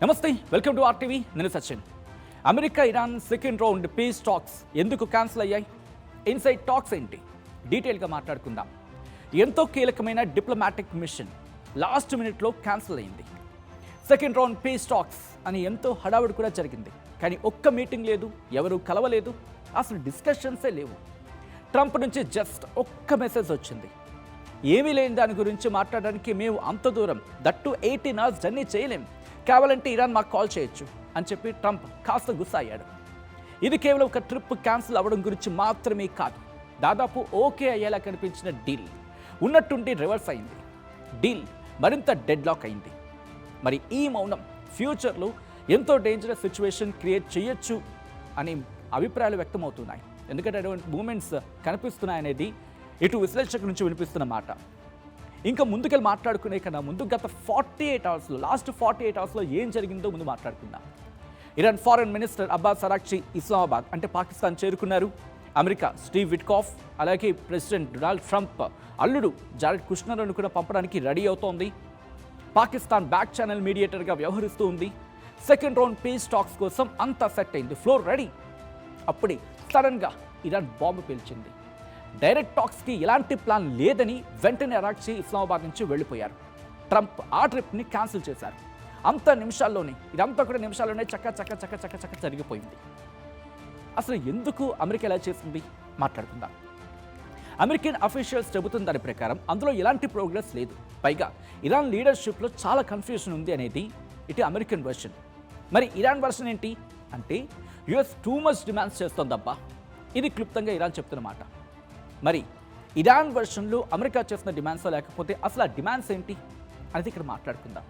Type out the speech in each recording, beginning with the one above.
నమస్తే, welcome to RTV. నేను Sachin. America Iran second round peace talks ఎందుకు క్యాన్సిల్ అయ్యాయి? ఇన్సైడ్ టాక్స్ ఏంటి? డీటెయిల్గా మాట్లాడుకుందాం. ఎంతో కీలకమైన డిప్లొమాటిక్ మిషన్ లాస్ట్ మినిట్లో క్యాన్సిల్ అయింది. సెకండ్ రౌండ్ పీస్ టాక్స్ అని ఎంతో హడావుడి కూడా జరిగింది. కానీ ఒక్క మీటింగ్ లేదు, ఎవరు కలవలేదు, అసలు డిస్కషన్సే లేవు. ట్రంప్ నుంచి జస్ట్ ఒక్క మెసేజ్ వచ్చింది. ఏమీ లేని దాని గురించి మాట్లాడడానికి మేము అంత దూరం దట్టు 18 hours జర్నీ చేయలేం, కావాలంటే ఇరాన్ మాకు కాల్ చేయొచ్చు అని చెప్పి ట్రంప్ కాస్త గుస్సా అయ్యాడు. ఇది కేవలం ఒక ట్రిప్ క్యాన్సిల్ అవ్వడం గురించి మాత్రమే కాదు, దాదాపు ఓకే అయ్యేలా కనిపించిన డీల్ ఉన్నట్టుండి రివర్స్ అయింది. డీల్ మరింత డెడ్ లాక్ అయింది. మరి ఈ మౌనం ఫ్యూచర్లో ఎంతో డేంజరస్ సిచ్యువేషన్ క్రియేట్ చేయొచ్చు అనే అభిప్రాయాలు వ్యక్తమవుతున్నాయి. ఎందుకంటే అటువంటి మూమెంట్స్ కనిపిస్తున్నాయనేది ఇటు విశ్లేషకుల నుంచి వినిపిస్తున్న మాట. ఇంకా ముందుకెళ్ళి మాట్లాడుకునే కన్నా ముందు గత 48 hours లాస్ట్ 48 hours ఏం జరిగిందో ముందు మాట్లాడుకుందాం. Iran foreign minister Abbas Araghchi Islamabad అంటే పాకిస్తాన్ చేరుకున్నారు. అమెరికా స్టీవ్ విట్కాఫ్ అలాగే ప్రెసిడెంట్ డొనాల్డ్ ట్రంప్ అల్లుడు జారెడ్ కుష్నర్ను కూడా పంపడానికి రెడీ అవుతోంది. పాకిస్తాన్ బ్యాక్ ఛానల్ మీడియేటర్గా వ్యవహరిస్తూ ఉంది. సెకండ్ రౌండ్ పీస్ టాక్స్ కోసం అంతా సెట్ అయింది, ఫ్లోర్ రెడీ. అప్పుడే సడన్గా ఇరాన్ బాంబు పేల్చింది. డైరెక్ట్ టాక్స్కి ఎలాంటి ప్లాన్ లేదని వెంటనే అరాక్చి ఇస్లామాబాద్ నుంచి వెళ్ళిపోయారు. ట్రంప్ ఆ ట్రిప్ని క్యాన్సిల్ చేశారు. ఇదంతా కూడా నిమిషాల్లోనే చక్క జరిగిపోయింది. అసలు ఎందుకు అమెరికా ఎలా చేసింది మాట్లాడుకుందాం. అమెరికన్ అఫీషియల్స్ చెబుతున్న దాని ప్రకారం అందులో ఎలాంటి ప్రోగ్రెస్ లేదు. పైగా ఇరాన్ లీడర్షిప్లో చాలా కన్ఫ్యూజన్ ఉంది అనేది ఇటు అమెరికన్ వర్షన్. మరి ఇరాన్ వర్షన్ ఏంటి అంటే యుఎస్ టూ మచ్ డిమాండ్స్ చేస్తోందబ్బా, ఇది క్లుప్తంగా ఇరాన్ చెప్తున్న మాట. మరి ఇరాన్ వర్షన్లో అమెరికా చేసిన డిమాండ్స్ లేకపోతే అసలు ఆ డిమాండ్స్ ఏంటి అనేది ఇక్కడ మాట్లాడుకుందాం.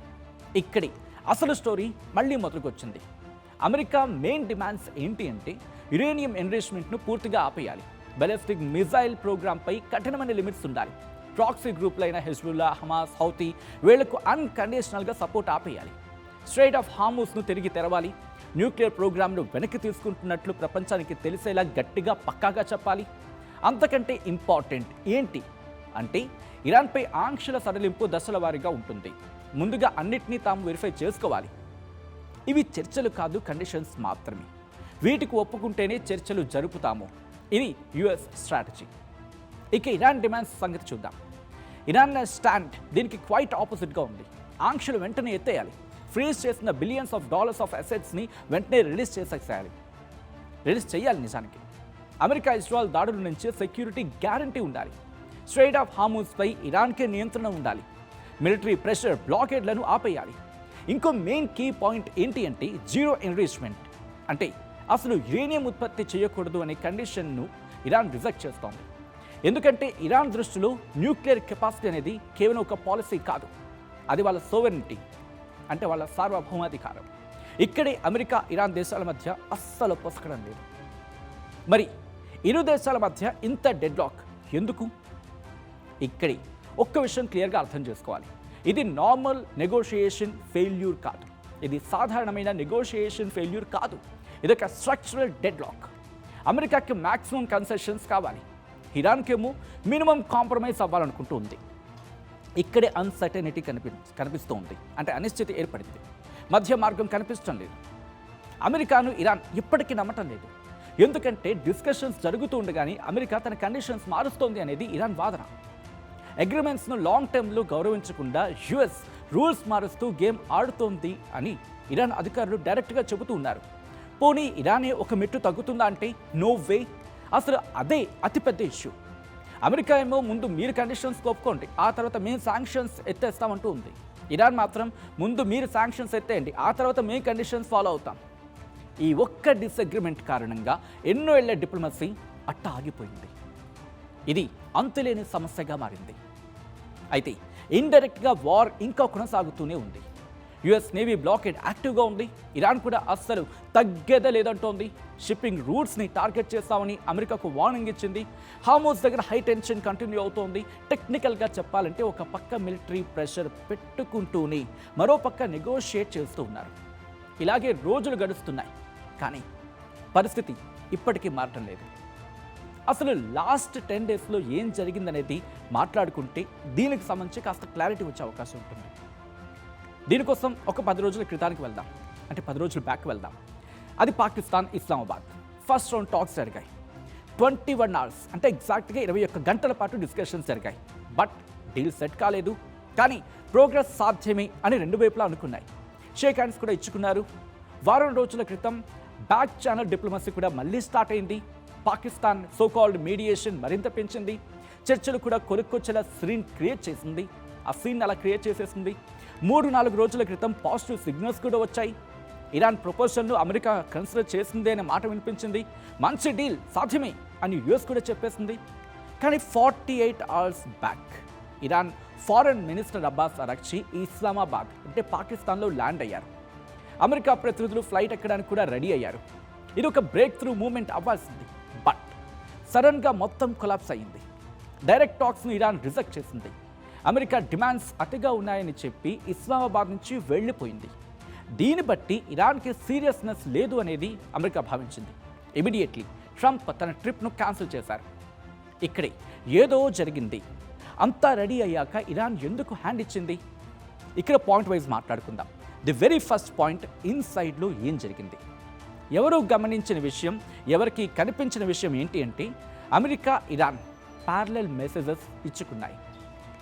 ఇక్కడి అసలు స్టోరీ మళ్ళీ మొదలుకొచ్చింది. అమెరికా మెయిన్ డిమాండ్స్ ఏంటి అంటే యురేనియం ఎన్రిచ్మెంట్ను పూర్తిగా ఆపేయాలి, బాలిస్టిక్ మిజైల్ ప్రోగ్రాంపై కఠినమైన లిమిట్స్ ఉండాలి, ప్రాక్సీ గ్రూపులైన హెజ్బుల్లా, హమాస్, హౌతీ వీళ్లకు అన్కండిషనల్గా సపోర్ట్ ఆపేయాలి, స్ట్రెయిట్ ఆఫ్ హార్ముజ్ను తిరిగి తెరవాలి, న్యూక్లియర్ ప్రోగ్రాంను వెనక్కి తీసుకుంటున్నట్లు ప్రపంచానికి తెలిసేలా గట్టిగా పక్కాగా చెప్పాలి. అంతకంటే ఇంపార్టెంట్ ఏంటి అంటే ఇరాన్పై ఆంక్షల సడలింపు దశల వారీగా ఉంటుంది. ముందుగా అన్నిటినీ తాము వెరిఫై చేసుకోవాలి. ఇవి చర్చలు కాదు, కండిషన్స్ మాత్రమే. వీటికి ఒప్పుకుంటేనే చర్చలు జరుపుతాము. ఇది యుఎస్ స్ట్రాటజీ. ఇక ఇరాన్ డిమాండ్స్ సంగతి చూద్దాం. ఇరాన్ స్టాండ్ దీనికి క్వైట్ ఆపోజిట్గా ఉంది. ఆంక్షలు వెంటనే ఎత్తేయాలి, ఫ్రీజ్ చేసిన బిలియన్స్ ఆఫ్ డాలర్స్ ఆఫ్ అసెట్స్ని వెంటనే రిలీజ్ చేయాలి. నిజానికి అమెరికా ఇజ్రాయెల్ దాడుల నుంచి సెక్యూరిటీ గ్యారంటీ ఉండాలి, స్ట్రెయిట్ ఆఫ్ హార్ముజ్పై ఇరాన్కే నియంత్రణ ఉండాలి, మిలిటరీ ప్రెషర్ బ్లాకేడ్లను ఆపేయాలి. ఇంకో మెయిన్ కీ పాయింట్ ఏంటి అంటే జీరో ఎన్రిచ్మెంట్, అంటే అసలు యురేనియం ఉత్పత్తి చేయకూడదు అనే కండిషన్ను ఇరాన్ రిజెక్ట్ చేస్తోంది. ఎందుకంటే ఇరాన్ దృష్టిలో న్యూక్లియర్ కెపాసిటీ అనేది కేవలం ఒక పాలసీ కాదు, అది వాళ్ళ సోవెరెనిటీ, అంటే వాళ్ళ సార్వభౌమాధికారం. ఇక్కడే అమెరికా ఇరాన్ దేశాల మధ్య అస్సలు పొసకడం లేదు. మరి ఇరు దేశాల మధ్య ఇంత డెడ్లాక్ ఎందుకు? ఇక్కడి ఒక్క విషయం క్లియర్గా అర్థం చేసుకోవాలి. ఇది నార్మల్ నెగోషియేషన్ ఫెయిల్యూర్ కాదు, ఇది సాధారణమైన నెగోషియేషన్ ఫెయిల్యూర్ కాదు, ఇది ఒక స్ట్రక్చరల్ డెడ్లాక్. అమెరికాకి మ్యాక్సిమం కన్సెషన్స్ కావాలి, ఇరాన్కేమో మినిమం కాంప్రమైజ్ అవ్వాలనుకుంటూ ఉంది. ఇక్కడే అన్సర్టెనిటీ కనిపిస్తూ ఉంది, అంటే అనిశ్చితి ఏర్పడింది, మధ్య మార్గం కనిపించడం లేదు. అమెరికాను ఇరాన్ ఇప్పటికీ నమ్మటం లేదు. ఎందుకంటే డిస్కషన్స్ జరుగుతూ ఉండగానే అమెరికా తన కండిషన్స్ మారుస్తోంది అనేది ఇరాన్ వాదన. అగ్రిమెంట్స్ను లాంగ్ టర్మ్లో గౌరవించకుండా యుఎస్ రూల్స్ మారుస్తూ గేమ్ ఆడుతోంది అని ఇరాన్ అధికారులు డైరెక్ట్గా చెబుతూ ఉన్నారు. పోనీ ఇరానే ఒక మెట్టు తగ్గుతుందా అంటే నో వే. అసలు అదే అతిపెద్ద ఇష్యూ. అమెరికా ఏమో ముందు మీరు కండిషన్స్ ఒప్పుకోండి, ఆ తర్వాత మేము శాంక్షన్స్ ఎత్తేస్తామంటూ ఉంది. ఇరాన్ మాత్రం ముందు మీరు శాంక్షన్స్ ఎత్తేయండి, ఆ తర్వాత మేము కండిషన్స్ ఫాలో అవుతాం. ఈ ఒక్క డిసగ్రిమెంట్ కారణంగా ఎన్నో ఏళ్ల డిప్లొమసీ అట్ట ఆగిపోయింది. ఇది అంతులేని సమస్యగా మారింది. అయితే ఇండైరెక్ట్గా వార్ ఇంకా కొనసాగుతూనే ఉంది. యుఎస్ నేవీ బ్లాకేడ్ యాక్టివ్గా ఉంది. ఇరాన్ కూడా అస్సలు తగ్గేదే లేదంటోంది. షిప్పింగ్ రూట్స్ని టార్గెట్ చేస్తామని అమెరికాకు వార్నింగ్ ఇచ్చింది. హార్ముజ్ దగ్గర హై టెన్షన్ కంటిన్యూ అవుతోంది. టెక్నికల్గా చెప్పాలంటే ఒక పక్క మిలిటరీ ప్రెషర్ పెట్టుకుంటూనే మరో పక్క నెగోషియేట్ చేస్తూ ఉన్నారు. ఇలాగే రోజులు గడుస్తున్నాయి, కానీ పరిస్థితి ఇప్పటికీ మారటం లేదు. అసలు లాస్ట్ 10 daysలో ఏం జరిగిందనేది మాట్లాడుకుంటే దీనికి సంబంధించి కాస్త క్లారిటీ వచ్చే అవకాశం ఉంటుంది. దీనికోసం ఒక 10 రోజుల క్రితానికి వెళ్దాం, అంటే 10 రోజులు బ్యాక్ వెళ్దాం. అది Pakistan, Islamabad. First round talks జరిగాయి. 21 అవర్స్ అంటే ఎగ్జాక్ట్గా 21 గంటల పాటు డిస్కషన్స్ జరిగాయి. బట్ డీల్ సెట్ కాలేదు. కానీ ప్రోగ్రెస్ సాధ్యమే అని రెండు వైపులా అనుకున్నాయి. షేక్ హ్యాండ్స్ కూడా ఇచ్చుకున్నారు. వారం రోజుల క్రితం బ్యాక్ ఛానల్ డిప్లొమసీ కూడా మళ్ళీ స్టార్ట్ అయింది. పాకిస్తాన్ సోకాల్డ్ మీడియేషన్ మరింత పెంచింది. చర్చలు కూడా కొనుక్కొచ్చేలా సీన్ క్రియేట్ చేసింది. ఆ సీన్ అలా క్రియేట్ చేసేసింది. 3-4 రోజుల క్రితం పాజిటివ్ సిగ్నల్స్ కూడా వచ్చాయి. ఇరాన్ ప్రపోజల్ను అమెరికా కన్సిడర్ చేసిందే అనే మాట వినిపించింది. మంచి డీల్ సాధ్యమే అని యుఎస్ కూడా చెప్పేసింది. కానీ 48 hours back Iran foreign minister Abbas Araghchi Islamabad అంటే పాకిస్తాన్లో ల్యాండ్ అయ్యారు. అమెరికా ప్రతినిధులు ఫ్లైట్ ఎక్కడానికి కూడా రెడీ అయ్యారు. ఇది ఒక బ్రేక్ త్రూ మూమెంట్ అవ్వాల్సింది. బట్ సడన్గా మొత్తం కొలాప్స్ అయ్యింది. డైరెక్ట్ టాక్స్ను ఇరాన్ రిజెక్ట్ చేసింది. అమెరికా డిమాండ్స్ అతిగా ఉన్నాయని చెప్పి ఇస్లామాబాద్ నుంచి వెళ్ళిపోయింది. దీన్ని బట్టి ఇరాన్కి సీరియస్నెస్ లేదు అనేది అమెరికా భావించింది. ఇమీడియట్లీ ట్రంప్ తన ట్రిప్ను క్యాన్సిల్ చేశారు. ఇక్కడే ఏదో జరిగింది. అంతా రెడీ అయ్యాక ఇరాన్ ఎందుకు హ్యాండ్ ఇచ్చింది? ఇక్కడ పాయింట్ వైజ్ మాట్లాడుకుందాం. ది వెరీ ఫస్ట్ పాయింట్, ఇన్సైడ్లో ఏం జరిగింది? ఎవరూ గమనించిన విషయం, ఎవరికి కనిపించిన విషయం ఏంటి అంటే అమెరికా, ఇరాన్ ప్యారలల్ మెసేజెస్ ఇచ్చుకున్నాయి.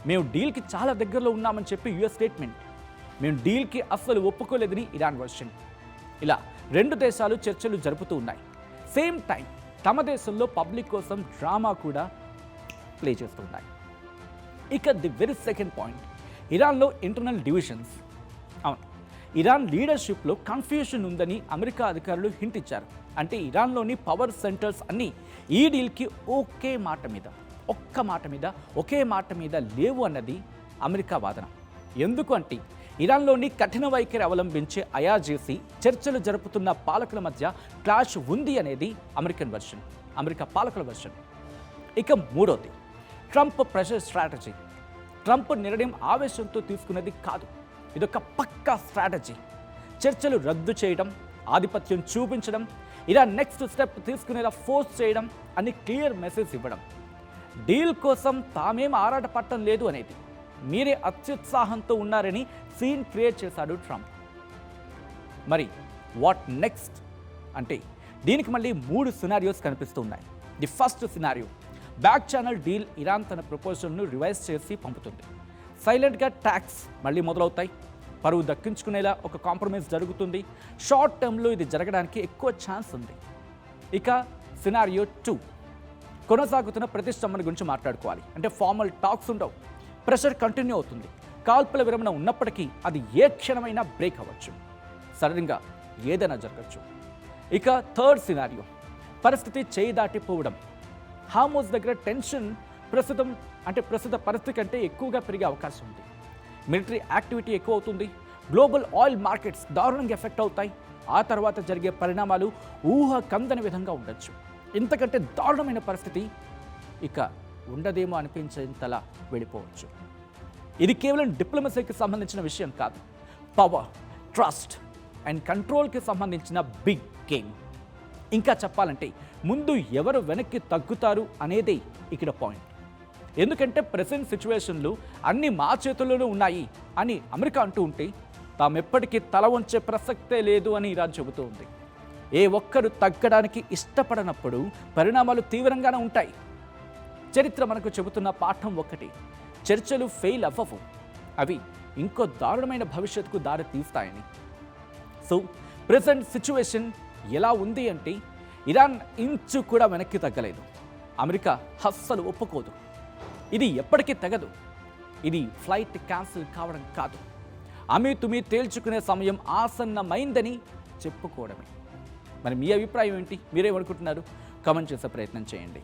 మేము డీల్కి చాలా దగ్గరలో ఉన్నామని చెప్పి యుఎస్ స్టేట్మెంట్, మేము డీల్కి అస్సలు ఒప్పుకోలేదని ఇరాన్ వర్షన్. ఇలా రెండు దేశాలు చర్చలు జరుపుతూ ఉన్నాయి. సేమ్ టైం తమ దేశంలో పబ్లిక్ కోసం డ్రామా కూడా ప్లే చేస్తున్నాయి. ఇక ది వెరీ సెకండ్ పాయింట్, ఇరాన్లో ఇంటర్నల్ డివిజన్స్. అవును, ఇరాన్ లీడర్షిప్లో కన్ఫ్యూషన్ ఉందని అమెరికా అధికారులు హింట్ ఇచ్చారు. అంటే ఇరాన్లోని పవర్ సెంటర్స్ అన్నీ ఈ డీల్కి ఒకే మాట మీద, ఒకే మాట మీద లేవు అన్నది అమెరికా వాదన. ఎందుకు అంటే ఇరాన్లోని కఠిన వైఖరి అవలంబించే అయాజీసీ చర్చలు జరుపుతున్న పాలకుల మధ్య క్లాష్ ఉంది అనేది అమెరికా పాలకుల వర్షన్. ఇక మూడోది, ట్రంప్ ప్రెషర్ స్ట్రాటజీ. ట్రంప్ నిర్ణయం ఆవేశంతో తీసుకున్నది కాదు, ఇదొక పక్కా స్ట్రాటజీ. చర్చలు రద్దు చేయడం, ఆధిపత్యం చూపించడం, ఇరాన్ నెక్స్ట్ స్టెప్ తీసుకునేలా ఫోర్స్ చేయడం అని క్లియర్ మెసేజ్ ఇవ్వడం. డీల్ కోసం తామేం ఆరాటపడటం లేదు అనేది, మీరే అత్యుత్సాహంతో ఉన్నారని సీన్ క్రియేట్ చేశాడు ట్రంప్. మరి వాట్ నెక్స్ట్ అంటే దీనికి మళ్ళీ 3 సినారియోస్ కనిపిస్తూ ఉన్నాయి. The first scenario, back channel deal. Iran తన ప్రపోజల్ను రివైజ్ చేసి పంపుతుంది. సైలెంట్గా ట్యాక్స్ మళ్ళీ మొదలవుతాయి. పరువు దక్కించుకునేలా ఒక కాంప్రమైజ్ జరుగుతుంది. షార్ట్ టర్మ్లో ఇది జరగడానికి ఎక్కువ ఛాన్స్ ఉంది. ఇక సినారియో 2, కొనసాగుతున్న ప్రతిష్టంభన గురించి మాట్లాడుకోవాలి. అంటే ఫార్మల్ టాక్స్ ఉండవు, ప్రెషర్ కంటిన్యూ అవుతుంది. కాల్పుల విరమణ ఉన్నప్పటికీ అది ఏ క్షణమైనా బ్రేక్ అవ్వచ్చు. సడన్గా ఏదైనా జరగచ్చు. ఇక థర్డ్ సినారియో, పరిస్థితి చేయి దాటిపోవడం. హార్మోజ్ దగ్గర టెన్షన్ ప్రస్తుత పరిస్థితి కంటే ఎక్కువగా పెరిగే అవకాశం ఉంది. మిలిటరీ యాక్టివిటీ ఎక్కువ అవుతుంది. గ్లోబల్ ఆయిల్ మార్కెట్స్ దారుణంగా ఎఫెక్ట్ అవుతాయి. ఆ తర్వాత జరిగే పరిణామాలు ఊహ కందని విధంగా ఉండొచ్చు. ఇంతకంటే దారుణమైన పరిస్థితి ఇక ఉండదేమో అనిపించేంతలా వెళ్ళిపోవచ్చు. ఇది కేవలం డిప్లొమసీకి సంబంధించిన విషయం కాదు, పవర్, ట్రస్ట్ అండ్ కంట్రోల్కి సంబంధించిన బిగ్ గేమ్. ఇంకా చెప్పాలంటే ముందు ఎవరు వెనక్కి తగ్గుతారు అనేదే ఇక్కడ పాయింట్. ఎందుకంటే ప్రెసెంట్ సిచ్యువేషన్లు అన్నీ మా చేతుల్లోనే ఉన్నాయి అని అమెరికా అంటూ ఉంటే తామెప్పటికీ తల వంచే ప్రసక్తే లేదు అని ఇరాన్ చెబుతూ ఉంది. ఏ ఒక్కరు తగ్గడానికి ఇష్టపడనప్పుడు పరిణామాలు తీవ్రంగానే ఉంటాయి. చరిత్ర మనకు చెబుతున్న పాఠం ఒక్కటి, చర్చలు ఫెయిల్ అవ్వవు, అవి ఇంకో దారుణమైన భవిష్యత్తుకు దారి తీస్తాయని. సో ప్రెసెంట్ సిచ్యువేషన్ ఎలా ఉంది అంటే ఇరాన్ ఇంచు కూడా వెనక్కి తగ్గలేదు. అమెరికా అస్సలు ఒప్పుకోదు. ఇది ఎప్పటికీ తెగదు. ఇది ఫ్లైట్ క్యాన్సిల్ కావడం కాదు, అమీతుమీ తేల్చుకునే సమయం ఆసన్నమైందని చెప్పుకోవడమే. మరి మీ అభిప్రాయం ఏంటి? మీరేమనుకుంటున్నారు? కామెంట్ చేసే ప్రయత్నం చేయండి.